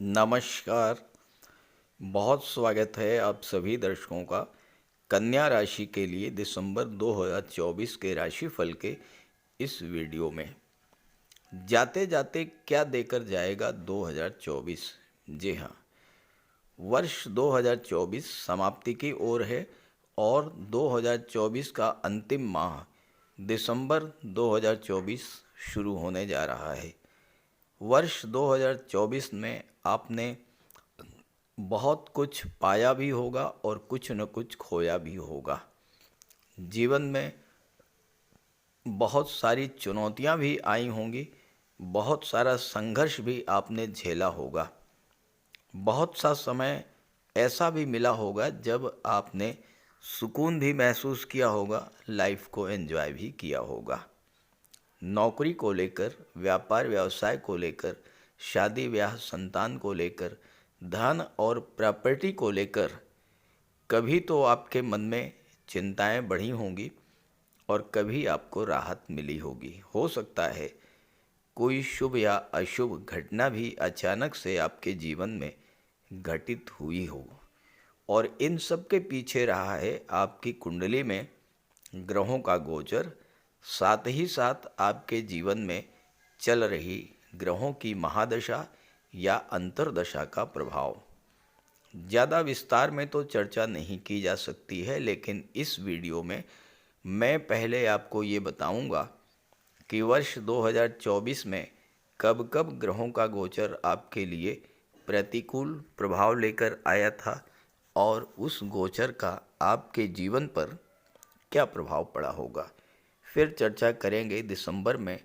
नमस्कार। बहुत स्वागत है आप सभी दर्शकों का कन्या राशि के लिए दिसंबर 2024 के राशिफल के इस वीडियो में। जाते जाते क्या देकर जाएगा 2024। जी हाँ, वर्ष 2024 समाप्ति की ओर है और 2024 का अंतिम माह दिसंबर 2024 शुरू होने जा रहा है। वर्ष 2024 में आपने बहुत कुछ पाया भी होगा और कुछ न कुछ खोया भी होगा। जीवन में बहुत सारी चुनौतियां भी आई होंगी, बहुत सारा संघर्ष भी आपने झेला होगा। बहुत सा समय ऐसा भी मिला होगा जब आपने सुकून भी महसूस किया होगा, लाइफ को एंजॉय भी किया होगा। नौकरी को लेकर, व्यापार व्यवसाय को लेकर, शादी ब्याह संतान को लेकर, धन और प्रॉपर्टी को लेकर कभी तो आपके मन में चिंताएं बढ़ी होंगी और कभी आपको राहत मिली होगी। हो सकता है कोई शुभ या अशुभ घटना भी अचानक से आपके जीवन में घटित हुई हो और इन सब के पीछे रहा है आपकी कुंडली में ग्रहों का गोचर, साथ ही साथ आपके जीवन में चल रही ग्रहों की महादशा या अंतर्दशा का प्रभाव। ज़्यादा विस्तार में तो चर्चा नहीं की जा सकती है, लेकिन इस वीडियो में मैं पहले आपको ये बताऊंगा कि वर्ष 2024 में कब कब ग्रहों का गोचर आपके लिए प्रतिकूल प्रभाव लेकर आया था और उस गोचर का आपके जीवन पर क्या प्रभाव पड़ा होगा। फिर चर्चा करेंगे दिसंबर में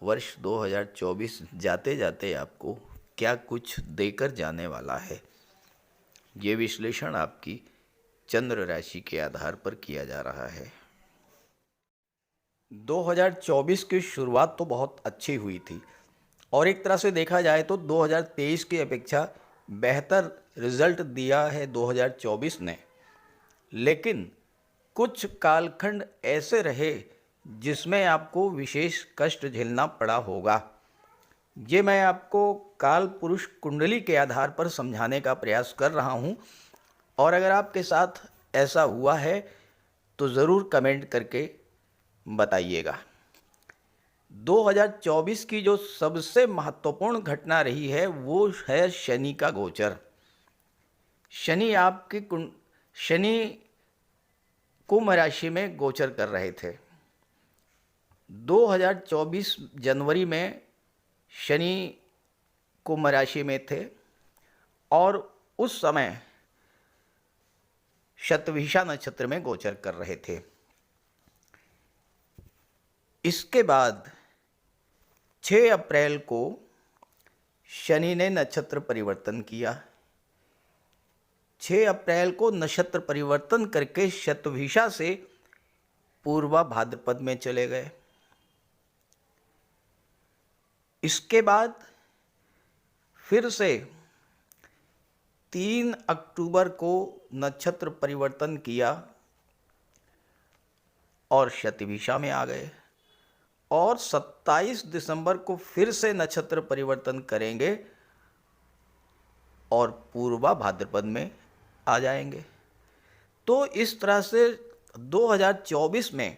वर्ष 2024 जाते जाते आपको क्या कुछ देकर जाने वाला है। ये विश्लेषण आपकी चंद्र राशि के आधार पर किया जा रहा है। 2024 की शुरुआत तो बहुत अच्छी हुई थी और एक तरह से देखा जाए तो 2023 की अपेक्षा बेहतर रिजल्ट दिया है 2024 ने। लेकिन कुछ कालखंड ऐसे रहे जिसमें आपको विशेष कष्ट झेलना पड़ा होगा। ये मैं आपको काल पुरुष कुंडली के आधार पर समझाने का प्रयास कर रहा हूँ और अगर आपके साथ ऐसा हुआ है तो ज़रूर कमेंट करके बताइएगा। 2024 की जो सबसे महत्वपूर्ण घटना रही है वो है शनि का गोचर। शनि कुंभ राशि में गोचर कर रहे थे। 2024 जनवरी में शनि कुंभ राशि में थे और उस समय शतभिषा नक्षत्र में गोचर कर रहे थे। इसके बाद 6 अप्रैल को शनि ने नक्षत्र परिवर्तन किया। 6 अप्रैल को नक्षत्र परिवर्तन करके शतभिषा से पूर्वा भाद्रपद में चले गए। इसके बाद फिर से 3 अक्टूबर को नक्षत्र परिवर्तन किया और शतभिषा में आ गए और 27 दिसंबर को फिर से नक्षत्र परिवर्तन करेंगे और पूर्वा भाद्रपद में आ जाएंगे। तो इस तरह से 2024 में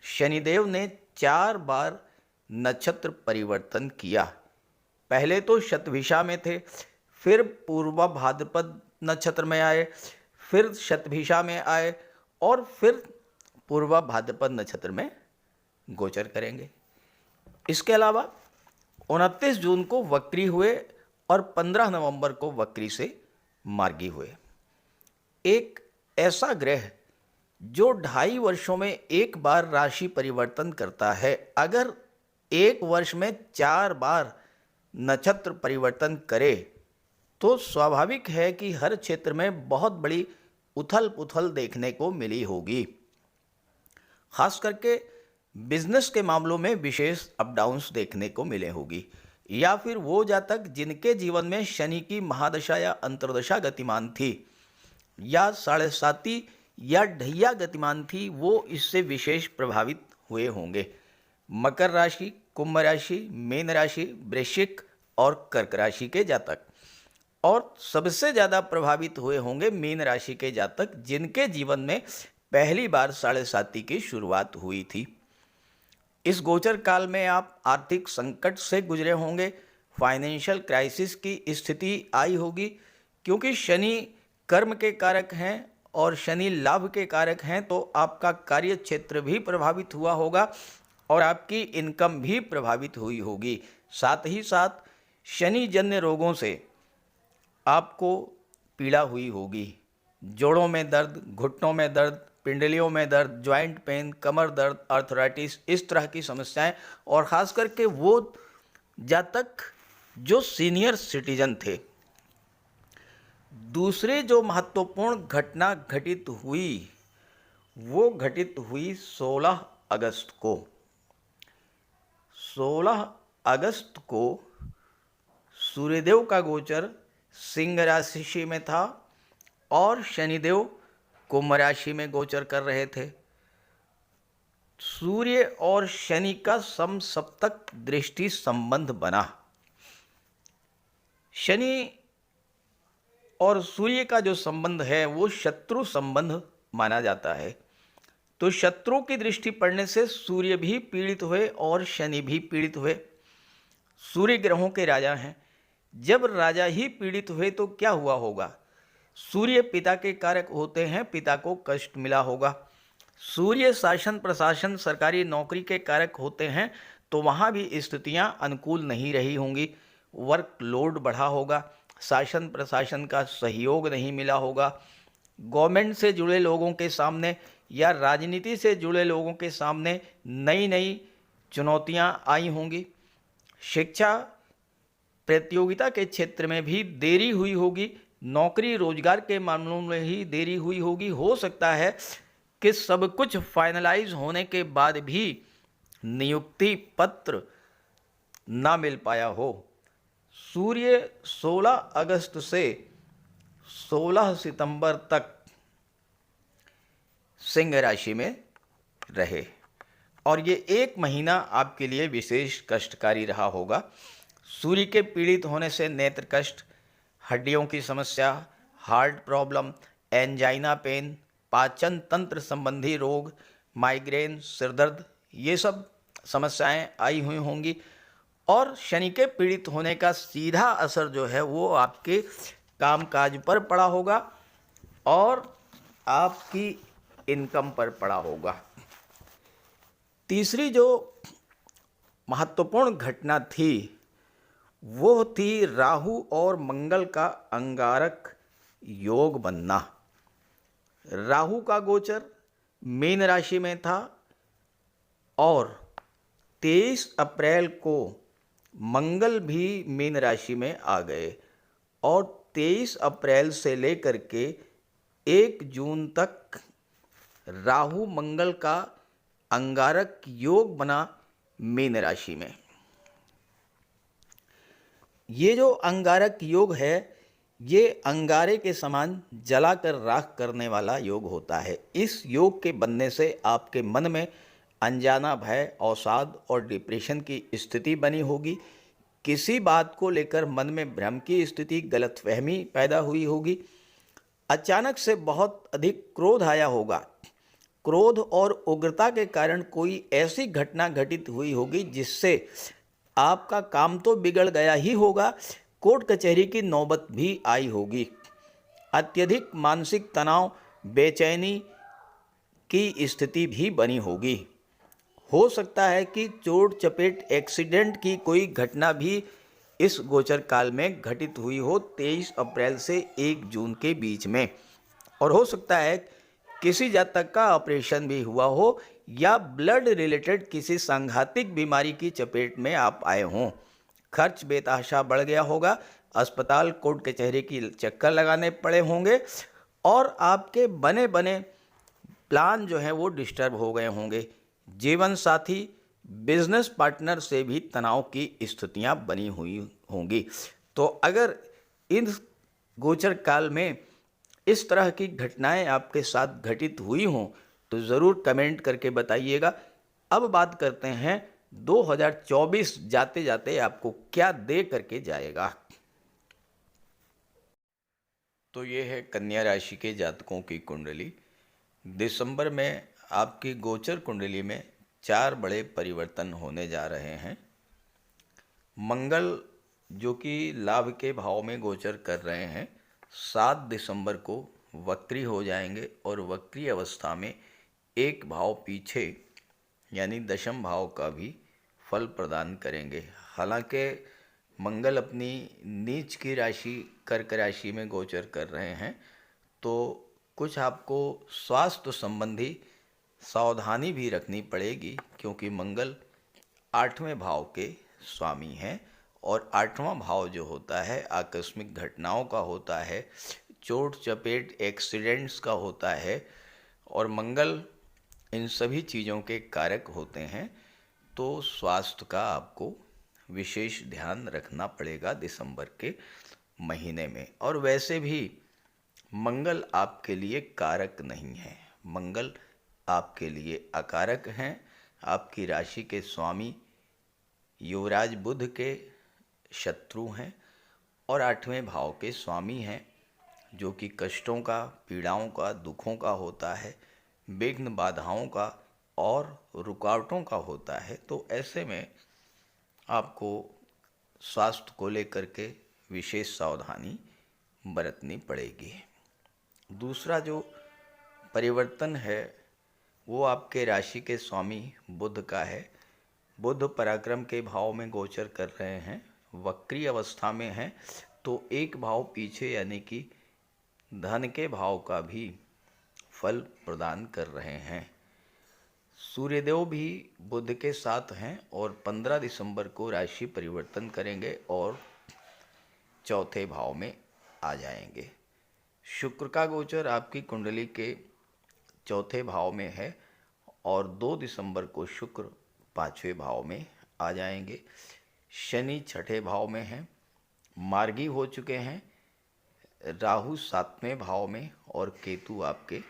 शनिदेव ने 4 बार नक्षत्र परिवर्तन किया। पहले तो शतभिषा में थे, फिर पूर्वा भाद्रपद नक्षत्र में आए, फिर शतभिषा में आए और फिर पूर्वा भाद्रपद नक्षत्र में गोचर करेंगे। इसके अलावा 29 जून को वक्री हुए और 15 नवंबर को वक्री से मार्गी हुए। एक ऐसा ग्रह जो 2.5 वर्षों में एक बार राशि परिवर्तन करता है, अगर एक वर्ष में 4 बार नक्षत्र परिवर्तन करे तो स्वाभाविक है कि हर क्षेत्र में बहुत बड़ी उथल पुथल देखने को मिली होगी। खास करके बिजनेस के मामलों में विशेष अप डाउन्स देखने को मिले होगी, या फिर वो जातक जिनके जीवन में शनि की महादशा या अंतर्दशा गतिमान थी या 7.5 या ढैया गतिमान थी, वो इससे विशेष प्रभावित हुए होंगे। मकर राशि, कुंभ राशि, मीन राशि, वृश्चिक और कर्क राशि के जातक और सबसे ज़्यादा प्रभावित हुए होंगे मीन राशि के जातक, जिनके जीवन में पहली बार साढ़े साती की शुरुआत हुई थी। इस गोचर काल में आप आर्थिक संकट से गुजरे होंगे, फाइनेंशियल क्राइसिस की स्थिति आई होगी, क्योंकि शनि कर्म के कारक हैं और शनि लाभ के कारक हैं, तो आपका कार्य क्षेत्र भी प्रभावित हुआ होगा और आपकी इनकम भी प्रभावित हुई होगी। साथ ही साथ शनि जन्य रोगों से आपको पीड़ा हुई होगी। जोड़ों में दर्द, घुटनों में दर्द, पिंडलियों में दर्द, जॉइंट पेन, कमर दर्द, आर्थराइटिस, इस तरह की समस्याएं, और ख़ास करके वो जातक जो सीनियर सिटीजन थे। दूसरी जो महत्वपूर्ण घटना घटित हुई वो घटित हुई 16 अगस्त को। 16 अगस्त को सूर्यदेव का गोचर सिंह राशि में था और शनिदेव कुंभ राशि में गोचर कर रहे थे। सूर्य और शनि का समसप्तक दृष्टि संबंध बना। शनि और सूर्य का जो संबंध है वो शत्रु संबंध माना जाता है। तो शत्रु की दृष्टि पड़ने से सूर्य भी पीड़ित हुए और शनि भी पीड़ित हुए। सूर्य ग्रहों के राजा हैं। जब राजा ही पीड़ित हुए तो क्या हुआ होगा? सूर्य पिता के कारक होते हैं, पिता को कष्ट मिला होगा। सूर्य शासन प्रशासन सरकारी नौकरी के कारक होते हैं, तो वहाँ भी स्थितियाँ अनुकूल नहीं रही होंगी। वर्कलोड बढ़ा होगा, शासन प्रशासन का सहयोग नहीं मिला होगा। गवर्नमेंट से जुड़े लोगों के सामने या राजनीति से जुड़े लोगों के सामने नई नई चुनौतियां आई होंगी। शिक्षा प्रतियोगिता के क्षेत्र में भी देरी हुई होगी। नौकरी रोजगार के मामलों में ही देरी हुई होगी। हो सकता है कि सब कुछ फाइनलाइज होने के बाद भी नियुक्ति पत्र ना मिल पाया हो। सूर्य 16 अगस्त से 16 सितंबर तक सिंह राशि में रहे और ये एक महीना आपके लिए विशेष कष्टकारी रहा होगा। सूर्य के पीड़ित होने से नेत्र कष्ट, हड्डियों की समस्या, हार्ट प्रॉब्लम, एंजाइना पेन, पाचन तंत्र संबंधी रोग, माइग्रेन, सिरदर्द, ये सब समस्याएं आई हुई होंगी। और शनि के पीड़ित होने का सीधा असर जो है वो आपके कामकाज पर पड़ा होगा और आपकी इनकम पर पड़ा होगा। तीसरी जो महत्वपूर्ण घटना थी वो थी राहु और मंगल का अंगारक योग बनना। राहु का गोचर मीन राशि में था और 23 अप्रैल को मंगल भी मीन राशि में आ गए और 23 अप्रैल से लेकर के 1 जून तक राहु मंगल का अंगारक योग बना मीन राशि में। ये जो अंगारक योग है ये अंगारे के समान जलाकर राख करने वाला योग होता है। इस योग के बनने से आपके मन में अनजाना भय, अवसाद और डिप्रेशन की स्थिति बनी होगी। किसी बात को लेकर मन में भ्रम की स्थिति, गलतफहमी पैदा हुई होगी। अचानक से बहुत अधिक क्रोध आया होगा। क्रोध और उग्रता के कारण कोई ऐसी घटना घटित हुई होगी जिससे आपका काम तो बिगड़ गया ही होगा, कोर्ट कचहरी की नौबत भी आई होगी। अत्यधिक मानसिक तनाव, बेचैनी की स्थिति भी बनी होगी। हो सकता है कि चोट चपेट, एक्सीडेंट की कोई घटना भी इस गोचर काल में घटित हुई हो 23 अप्रैल से 1 जून के बीच में। और हो सकता है किसी जातक का ऑपरेशन भी हुआ हो या ब्लड रिलेटेड किसी सांघातिक बीमारी की चपेट में आप आए हों। खर्च बेतहाशा बढ़ गया होगा, अस्पताल, कोर्ट कचहरी की चक्कर लगाने पड़े होंगे और आपके बने बने प्लान जो हैं वो डिस्टर्ब हो गए होंगे। जीवन साथी, बिजनेस पार्टनर से भी तनाव की स्थितियां बनी हुई होंगी। तो अगर इन गोचर काल में इस तरह की घटनाएं आपके साथ घटित हुई हों तो ज़रूर कमेंट करके बताइएगा। अब बात करते हैं 2024 जाते जाते आपको क्या दे करके जाएगा। तो ये है कन्या राशि के जातकों की कुंडली। दिसंबर में आपकी गोचर कुंडली में 4 बड़े परिवर्तन होने जा रहे हैं। मंगल जो कि लाभ के भाव में गोचर कर रहे हैं, 7 दिसंबर को वक्री हो जाएंगे और वक्री अवस्था में एक भाव पीछे यानी दशम भाव का भी फल प्रदान करेंगे। हालांकि मंगल अपनी नीच की राशि कर्क राशि में गोचर कर रहे हैं, तो कुछ आपको स्वास्थ्य संबंधी सावधानी भी रखनी पड़ेगी, क्योंकि मंगल 8वें भाव के स्वामी हैं और 8वां भाव जो होता है आकस्मिक घटनाओं का होता है, चोट चपेट एक्सीडेंट्स का होता है और मंगल इन सभी चीज़ों के कारक होते हैं। तो स्वास्थ्य का आपको विशेष ध्यान रखना पड़ेगा दिसंबर के महीने में। और वैसे भी मंगल आपके लिए कारक नहीं है, मंगल आपके लिए अकारक हैं। आपकी राशि के स्वामी युवराज बुध के शत्रु हैं और 8वें भाव के स्वामी हैं, जो कि कष्टों का, पीड़ाओं का, दुखों का होता है, विघ्न बाधाओं का और रुकावटों का होता है। तो ऐसे में आपको स्वास्थ्य को लेकर के विशेष सावधानी बरतनी पड़ेगी। दूसरा जो परिवर्तन है वो आपके राशि के स्वामी बुध का है। बुध पराक्रम के भाव में गोचर कर रहे हैं, वक्री अवस्था में हैं, तो एक भाव पीछे यानी कि धन के भाव का भी फल प्रदान कर रहे हैं। सूर्यदेव भी बुध के साथ हैं और 15 दिसंबर को राशि परिवर्तन करेंगे और चौथे भाव में आ जाएंगे। शुक्र का गोचर आपकी कुंडली के चौथे भाव में है और 2 दिसंबर को शुक्र 5वें भाव में आ जाएंगे। शनि 6ठे भाव में हैं, मार्गी हो चुके हैं। राहु 7वें भाव में और केतु आपके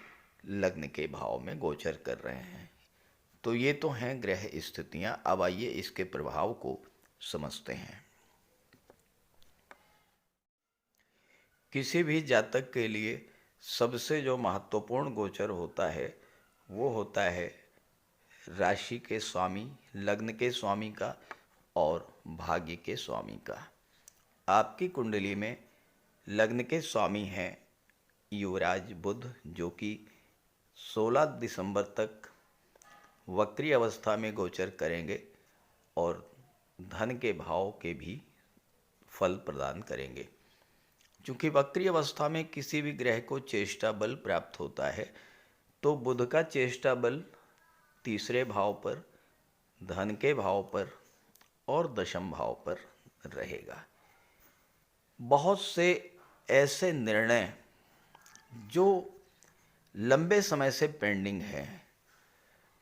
लग्न के भाव में गोचर कर रहे हैं। तो ये तो हैं ग्रह स्थितियां। अब आइए इसके प्रभाव को समझते हैं। किसी भी जातक के लिए सबसे जो महत्वपूर्ण गोचर होता है वो होता है राशि के स्वामी, लग्न के स्वामी का और भाग्य के स्वामी का। आपकी कुंडली में लग्न के स्वामी हैं युवराज बुध, जो कि 16 दिसंबर तक वक्री अवस्था में गोचर करेंगे और धन के भाव के भी फल प्रदान करेंगे। चूँकि वक्री अवस्था में किसी भी ग्रह को चेष्टा बल प्राप्त होता है, तो बुध का चेष्टा बल 3रे भाव पर, धन के भाव पर और दशम भाव पर रहेगा। बहुत से ऐसे निर्णय जो लंबे समय से पेंडिंग हैं,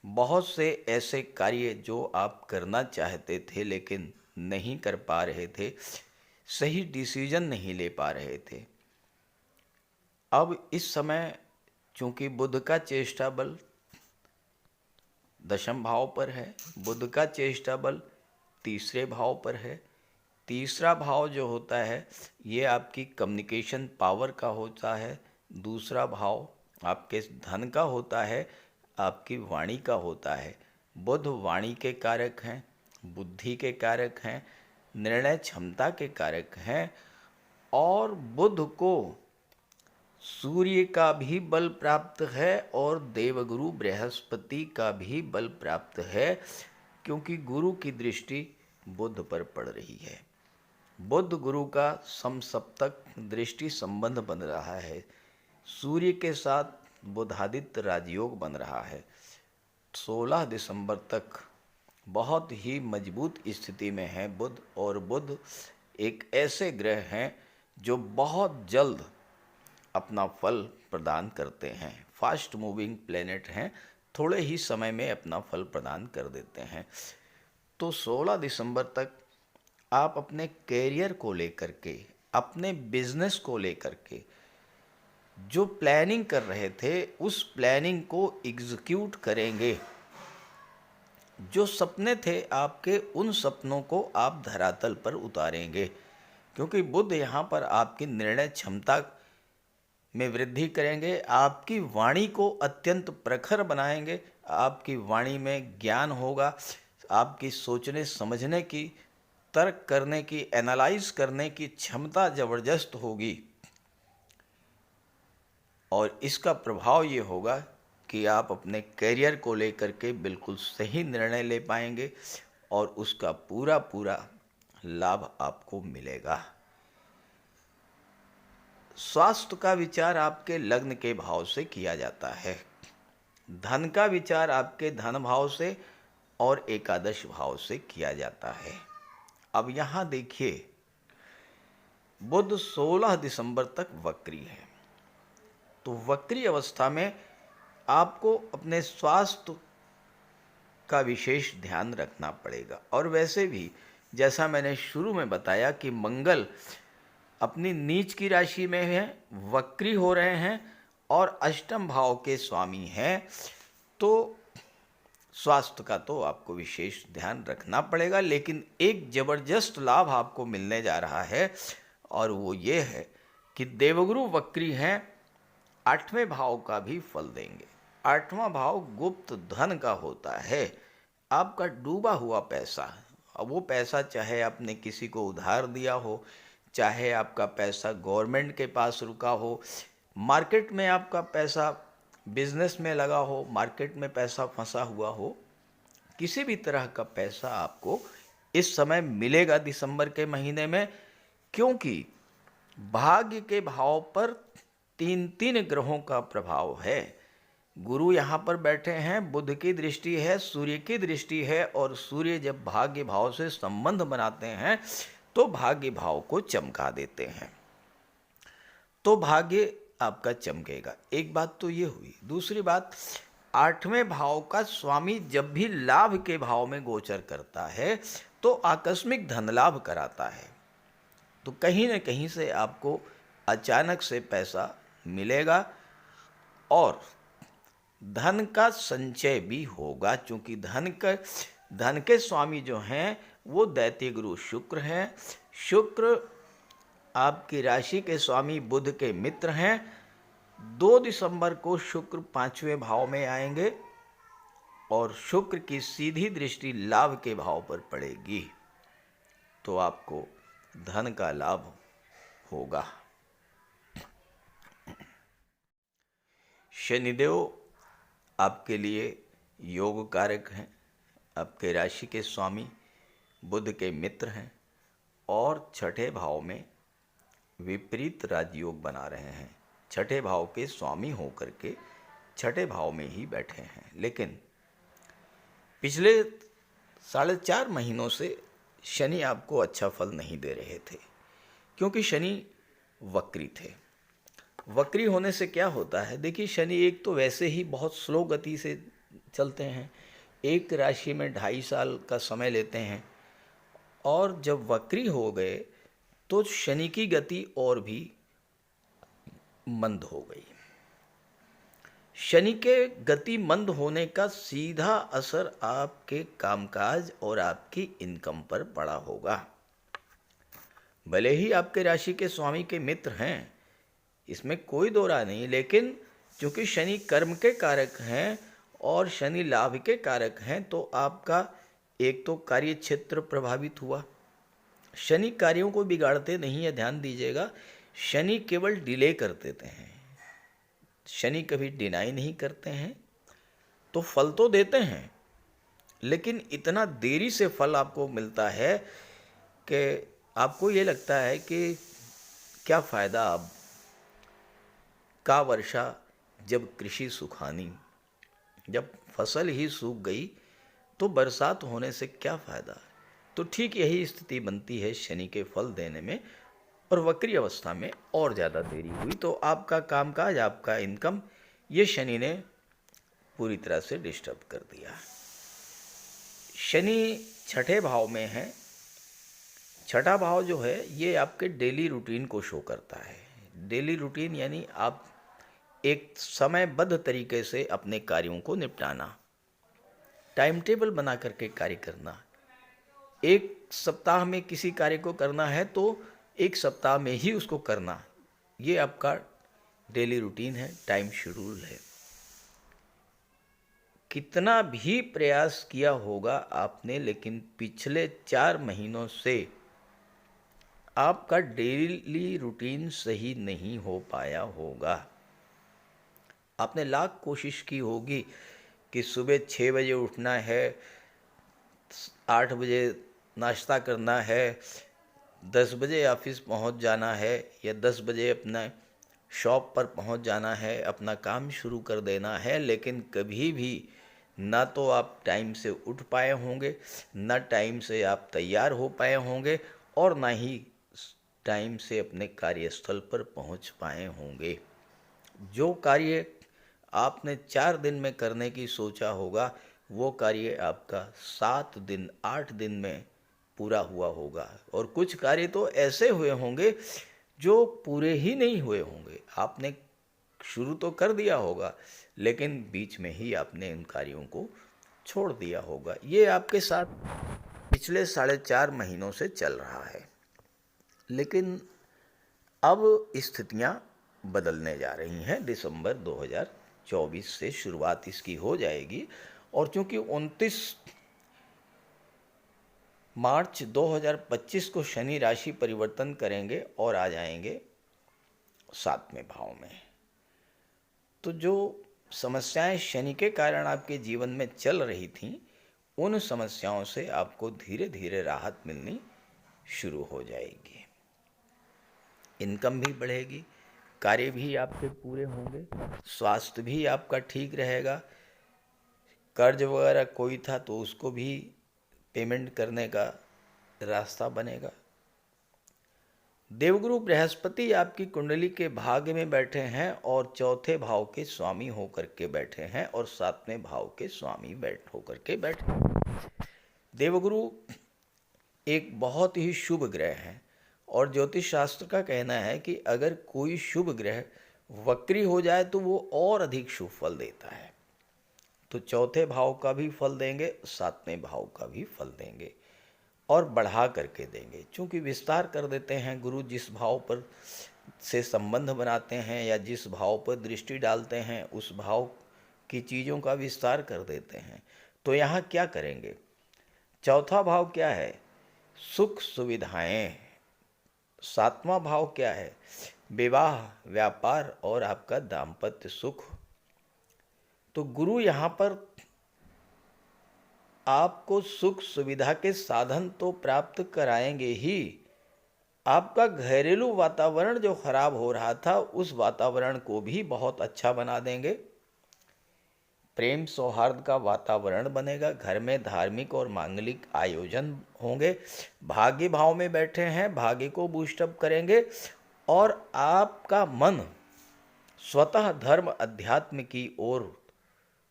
बहुत से ऐसे कार्य जो आप करना चाहते थे लेकिन नहीं कर पा रहे थे, सही डिसीजन नहीं ले पा रहे थे, अब इस समय चूंकि बुध का चेष्टा बल दशम भाव पर है, बुध का चेष्टा बल 3रे भाव पर है। 3रा भाव जो होता है ये आपकी कम्युनिकेशन पावर का होता है। दूसरा भाव आपके धन का होता है, आपकी वाणी का होता है। बुध वाणी के कारक हैं, बुद्धि के कारक हैं, निर्णय क्षमता के कारक हैं और बुध को सूर्य का भी बल प्राप्त है और देवगुरु बृहस्पति का भी बल प्राप्त है, क्योंकि गुरु की दृष्टि बुध पर पड़ रही है। बुध गुरु का समसप्तक दृष्टि संबंध बन रहा है, सूर्य के साथ बुधादित्य राजयोग बन रहा है। 16 दिसंबर तक बहुत ही मजबूत स्थिति में है बुध, और बुध एक ऐसे ग्रह हैं जो बहुत जल्द अपना फल प्रदान करते हैं। फास्ट मूविंग प्लेनेट हैं, थोड़े ही समय में अपना फल प्रदान कर देते हैं। तो 16 दिसंबर तक आप अपने कैरियर को लेकर के, अपने बिजनेस को लेकर के जो प्लानिंग कर रहे थे उस प्लानिंग को एग्जीक्यूट करेंगे। जो सपने थे आपके, उन सपनों को आप धरातल पर उतारेंगे, क्योंकि बुध यहाँ पर आपकी निर्णय क्षमता में वृद्धि करेंगे, आपकी वाणी को अत्यंत प्रखर बनाएंगे, आपकी वाणी में ज्ञान होगा, आपकी सोचने समझने की, तर्क करने की, एनालाइज करने की क्षमता ज़बरदस्त होगी। और इसका प्रभाव ये होगा कि आप अपने करियर को लेकर के बिल्कुल सही निर्णय ले पाएंगे और उसका पूरा पूरा लाभ आपको मिलेगा। स्वास्थ्य का विचार आपके लग्न के भाव से किया जाता है। धन का विचार आपके धन भाव से और एकादश भाव से किया जाता है। अब यहाँ देखिए, बुध 16 दिसंबर तक वक्री है, तो वक्री अवस्था में आपको अपने स्वास्थ्य का विशेष ध्यान रखना पड़ेगा। और वैसे भी जैसा मैंने शुरू में बताया कि मंगल अपनी नीच की राशि में है, वक्री हो रहे हैं और अष्टम भाव के स्वामी हैं, तो स्वास्थ्य का तो आपको विशेष ध्यान रखना पड़ेगा। लेकिन एक ज़बरदस्त लाभ आपको मिलने जा रहा है और वो ये है कि देवगुरु वक्री हैं, 8वें भाव का भी फल देंगे। 8वां भाव गुप्त धन का होता है, आपका डूबा हुआ पैसा। अब वो पैसा चाहे आपने किसी को उधार दिया हो, चाहे आपका पैसा गवर्नमेंट के पास रुका हो, मार्केट में आपका पैसा बिजनेस में लगा हो, मार्केट में पैसा फंसा हुआ हो, किसी भी तरह का पैसा आपको इस समय मिलेगा दिसंबर के महीने में। क्योंकि भाग्य के भाव पर 3 ग्रहों का प्रभाव है। गुरु यहाँ पर बैठे हैं, बुध की दृष्टि है, सूर्य की दृष्टि है, और सूर्य जब भाग्य भाव से संबंध बनाते हैं तो भाग्य भाव को चमका देते हैं, तो भाग्य आपका चमकेगा। एक बात तो ये हुई। दूसरी बात, 8वें भाव का स्वामी जब भी लाभ के भाव में गोचर करता है तो आकस्मिक धन लाभ कराता है, तो कहीं न कहीं से आपको अचानक से पैसा मिलेगा और धन का संचय भी होगा। क्योंकि धन के स्वामी जो हैं वो दैत्य गुरु शुक्र हैं। शुक्र आपकी राशि के स्वामी बुध के मित्र हैं। 2 दिसंबर को शुक्र 5वें भाव में आएंगे और शुक्र की सीधी दृष्टि लाभ के भाव पर पड़ेगी, तो आपको धन का लाभ होगा। शनिदेव आपके लिए योग कारक हैं, आपके राशि के स्वामी बुध के मित्र हैं और 6ठे भाव में विपरीत राजयोग बना रहे हैं। 6ठे भाव के स्वामी होकर के 6ठे भाव में ही बैठे हैं। लेकिन पिछले 4.5 महीनों से शनि आपको अच्छा फल नहीं दे रहे थे, क्योंकि शनि वक्री थे। वक्री होने से क्या होता है, देखिए शनि एक तो वैसे ही बहुत स्लो गति से चलते हैं, एक राशि में 2.5 साल का समय लेते हैं, और जब वक्री हो गए तो शनि की गति और भी मंद हो गई। शनि के गति मंद होने का सीधा असर आपके कामकाज और आपकी इनकम पर पड़ा होगा। भले ही आपके राशि के स्वामी के मित्र हैं, इसमें कोई दो राय नहीं, लेकिन चूंकि शनि कर्म के कारक हैं और शनि लाभ के कारक हैं, तो आपका एक तो कार्य क्षेत्र प्रभावित हुआ। शनि कार्यों को बिगाड़ते नहीं है, ध्यान दीजिएगा। शनि केवल डिले कर देते हैं, शनि कभी डिनाई नहीं करते हैं। तो फल तो देते हैं, लेकिन इतना देरी से फल आपको मिलता है कि आपको ये लगता है कि क्या फ़ायदा अब का वर्षा जब कृषि सुखानी, जब फसल ही सूख गई तो बरसात होने से क्या फ़ायदा। तो ठीक यही स्थिति बनती है शनि के फल देने में, और वक्री अवस्था में और ज़्यादा देरी हुई तो आपका कामकाज, आपका इनकम, ये शनि ने पूरी तरह से डिस्टर्ब कर दिया। शनि 6ठे भाव में है। 6ठा भाव जो है ये आपके डेली रूटीन को शो करता है। डेली रूटीन यानी आप एक समयबद्ध तरीके से अपने कार्यों को निपटाना, टाइम टेबल बना करके कार्य करना। एक सप्ताह में किसी कार्य को करना है तो एक सप्ताह में ही उसको करना, ये आपका डेली रूटीन है, टाइम शेड्यूल है। कितना भी प्रयास किया होगा आपने, लेकिन पिछले 4 महीनों से आपका डेली रूटीन सही नहीं हो पाया होगा। आपने लाख कोशिश की होगी कि सुबह 6 बजे उठना है, 8 बजे नाश्ता करना है, 10 बजे ऑफिस पहुंच जाना है, या 10 बजे अपना शॉप पर पहुंच जाना है, अपना काम शुरू कर देना है। लेकिन कभी भी ना तो आप टाइम से उठ पाए होंगे, ना टाइम से आप तैयार हो पाए होंगे, और ना ही टाइम से अपने कार्यस्थल पर पहुंच पाए होंगे। जो कार्य आपने 4 दिन में करने की सोचा होगा, वो कार्य आपका 7 दिन 8 दिन में पूरा हुआ होगा। और कुछ कार्य तो ऐसे हुए होंगे जो पूरे ही नहीं हुए होंगे। आपने शुरू तो कर दिया होगा, लेकिन बीच में ही आपने इन कार्यों को छोड़ दिया होगा। ये आपके साथ पिछले 4.5 महीनों से चल रहा है। लेकिन अब स्थितियां बदलने जा रही हैं। दिसंबर 2024 से शुरुआत इसकी हो जाएगी, और चूंकि 29 मार्च 2025 को शनि राशि परिवर्तन करेंगे और आ जाएंगे 7वें भाव में, तो जो समस्याएं शनि के कारण आपके जीवन में चल रही थीं, उन समस्याओं से आपको धीरे धीरे राहत मिलनी शुरू हो जाएगी। इनकम भी बढ़ेगी, कार्य भी आपके पूरे होंगे, स्वास्थ्य भी आपका ठीक रहेगा। कर्ज वगैरह कोई था तो उसको भी पेमेंट करने का रास्ता बनेगा। देवगुरु बृहस्पति आपकी कुंडली के भाग्य में बैठे हैं और 4थे भाव के स्वामी होकर के बैठे हैं, और 7वें भाव के स्वामी होकर के बैठे हैं। देवगुरु एक बहुत ही शुभ ग्रह है, और ज्योतिष शास्त्र का कहना है कि अगर कोई शुभ ग्रह वक्री हो जाए तो वो और अधिक शुभ फल देता है। तो 4थे भाव का भी फल देंगे, 7वें भाव का भी फल देंगे, और बढ़ा करके देंगे। चूँकि विस्तार कर देते हैं गुरु, जिस भाव पर से संबंध बनाते हैं या जिस भाव पर दृष्टि डालते हैं, उस भाव की चीज़ों का विस्तार कर देते हैं। तो यहाँ क्या करेंगे? 4था भाव क्या है? सुख सुविधाएं। 7वां भाव क्या है? विवाह, व्यापार और आपका दाम्पत्य सुख। तो गुरु यहाँ पर आपको सुख सुविधा के साधन तो प्राप्त कराएंगे ही, आपका घरेलू वातावरण जो खराब हो रहा था उस वातावरण को भी बहुत अच्छा बना देंगे। प्रेम सौहार्द का वातावरण बनेगा, घर में धार्मिक और मांगलिक आयोजन होंगे। भाग्य भाव में बैठे हैं, भाग्य को बूस्टअप करेंगे, और आपका मन स्वतः धर्म अध्यात्म की ओर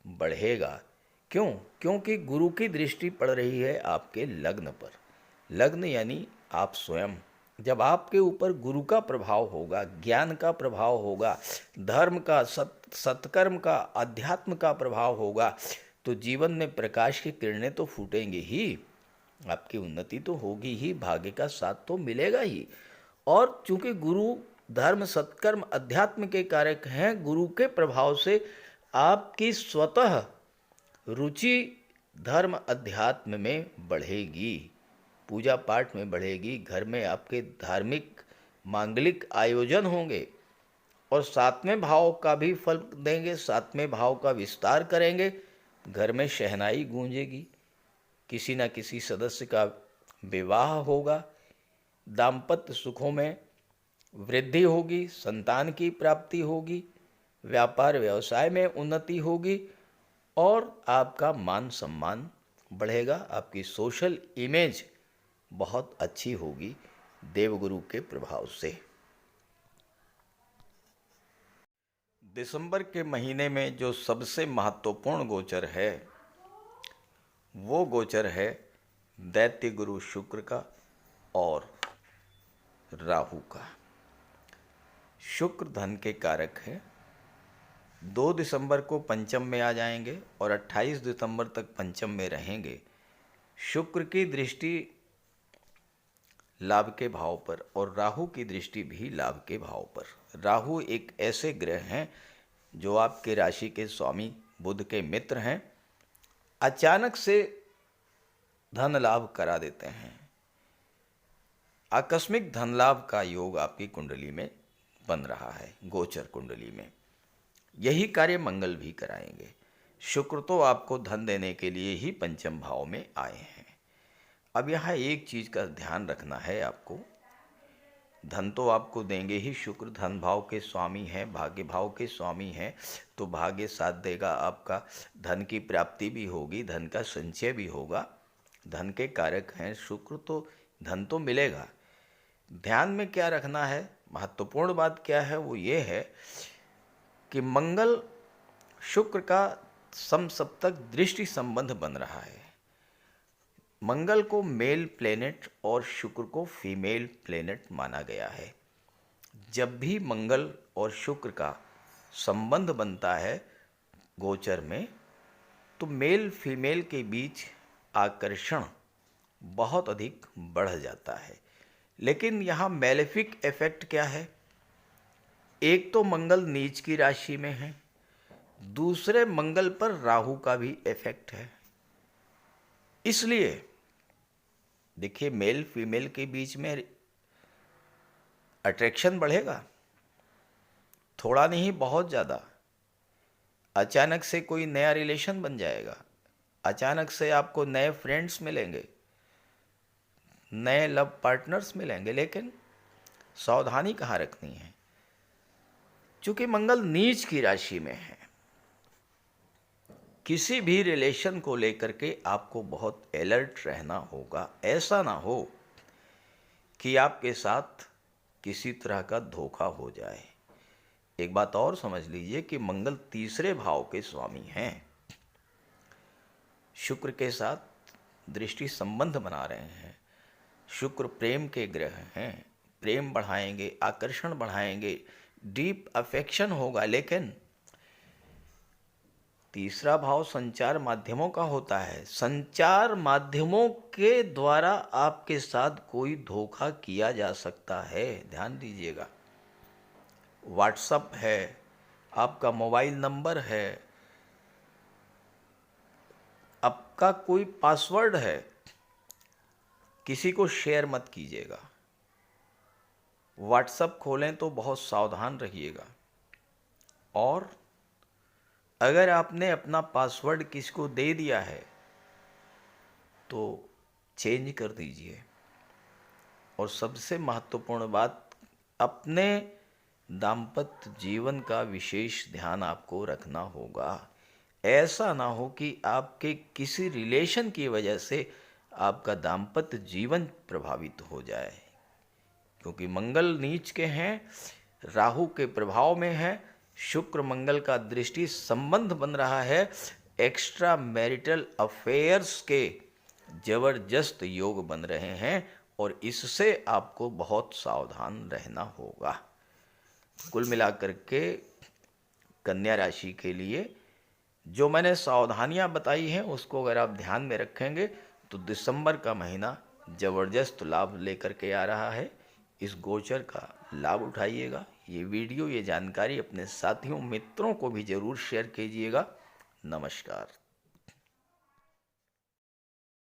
बढ़ेगा। क्यों? क्योंकि गुरु की दृष्टि पड़ रही है आपके लग्न पर। लग्न यानी आप स्वयं। जब आपके ऊपर गुरु का प्रभाव होगा, ज्ञान का प्रभाव होगा, धर्म का, सत्कर्म का, अध्यात्म का प्रभाव होगा, तो जीवन में प्रकाश की किरणें तो फूटेंगी ही, आपकी उन्नति तो होगी ही, भाग्य का साथ तो मिलेगा ही। और चूंकि गुरु धर्म, सत्कर्म, अध्यात्म के कारक हैं, गुरु के प्रभाव से आपकी स्वतः रुचि धर्म अध्यात्म में बढ़ेगी, पूजा पाठ में बढ़ेगी, घर में आपके धार्मिक मांगलिक आयोजन होंगे, और 7वें भाव का भी फल देंगे, 7वें भाव का विस्तार करेंगे। घर में शहनाई गूंजेगी, किसी न किसी सदस्य का विवाह होगा, दाम्पत्य सुखों में वृद्धि होगी, संतान की प्राप्ति होगी, व्यापार व्यवसाय में उन्नति होगी, और आपका मान सम्मान बढ़ेगा, आपकी सोशल इमेज बहुत अच्छी होगी देवगुरु के प्रभाव से। दिसंबर के महीने में जो सबसे महत्वपूर्ण गोचर है, वो गोचर है दैत्य गुरु शुक्र का और राहु का। शुक्र धन के कारक है। 2 दिसंबर को पंचम में आ जाएंगे और 28 दिसंबर तक पंचम में रहेंगे। शुक्र की दृष्टि लाभ के भाव पर और राहु की दृष्टि भी लाभ के भाव पर। राहु एक ऐसे ग्रह हैं जो आपके राशि के स्वामी बुध के मित्र हैं। अचानक से धन लाभ करा देते हैं। आकस्मिक धन लाभ का योग आपकी कुंडली में बन रहा है, गोचर कुंडली में। यही कार्य मंगल भी कराएंगे। शुक्र तो आपको धन देने के लिए ही पंचम भाव में आए हैं। अब यहाँ एक चीज का ध्यान रखना है आपको, धन तो आपको देंगे ही, शुक्र धन भाव के स्वामी हैं, भाग्य भाव के स्वामी हैं, तो भाग्य साथ देगा आपका, धन की प्राप्ति भी होगी, धन का संचय भी होगा। धन के कारक हैं शुक्र, तो धन तो मिलेगा। ध्यान में क्या रखना है, महत्वपूर्ण बात क्या है, वो ये है कि मंगल शुक्र का समसप्तक दृष्टि संबंध बन रहा है। मंगल को मेल प्लेनेट और शुक्र को फीमेल प्लेनेट माना गया है। जब भी मंगल और शुक्र का संबंध बनता है गोचर में, तो मेल फीमेल के बीच आकर्षण बहुत अधिक बढ़ जाता है। लेकिन यहाँ मैलेफिक इफेक्ट क्या है, एक तो मंगल नीच की राशि में है, दूसरे मंगल पर राहु का भी इफेक्ट है। इसलिए देखिए, मेल फीमेल के बीच में अट्रैक्शन बढ़ेगा, थोड़ा नहीं बहुत ज़्यादा। अचानक से कोई नया रिलेशन बन जाएगा, अचानक से आपको नए फ्रेंड्स मिलेंगे, नए लव पार्टनर्स मिलेंगे। लेकिन सावधानी कहाँ रखनी है, क्योंकि मंगल नीच की राशि में है। किसी भी रिलेशन को लेकर के आपको बहुत अलर्ट रहना होगा। ऐसा ना हो कि आपके साथ किसी तरह का धोखा हो जाए। एक बात और समझ लीजिए कि मंगल तीसरे भाव के स्वामी हैं, शुक्र के साथ दृष्टि संबंध बना रहे हैं। शुक्र प्रेम के ग्रह हैं, प्रेम बढ़ाएंगे, आकर्षण बढ़ाएंगे, डीप अफेक्शन होगा। लेकिन तीसरा भाव संचार माध्यमों का होता है। संचार माध्यमों के द्वारा आपके साथ कोई धोखा किया जा सकता है, ध्यान दीजिएगा। व्हाट्सएप है, आपका मोबाइल नंबर है, आपका कोई पासवर्ड है, किसी को शेयर मत कीजिएगा। व्हाट्सएप खोलें तो बहुत सावधान रहिएगा। और अगर आपने अपना पासवर्ड किसी को दे दिया है तो चेंज कर दीजिए। और सबसे महत्वपूर्ण बात, अपने दाम्पत्य जीवन का विशेष ध्यान आपको रखना होगा। ऐसा ना हो कि आपके किसी रिलेशन की वजह से आपका दाम्पत्य जीवन प्रभावित हो जाए, क्योंकि मंगल नीच के हैं, राहु के प्रभाव में है, शुक्र मंगल का दृष्टि संबंध बन रहा है। एक्स्ट्रा मैरिटल अफेयर्स के जबरदस्त योग बन रहे हैं और इससे आपको बहुत सावधान रहना होगा। कुल मिलाकर के कन्या राशि के लिए जो मैंने सावधानियां बताई हैं, उसको अगर आप ध्यान में रखेंगे तो दिसंबर का महीना जबरदस्त लाभ लेकर के आ रहा है। इस गोचर का लाभ उठाइएगा। ये वीडियो, ये जानकारी अपने साथियों मित्रों को भी जरूर शेयर कीजिएगा। नमस्कार।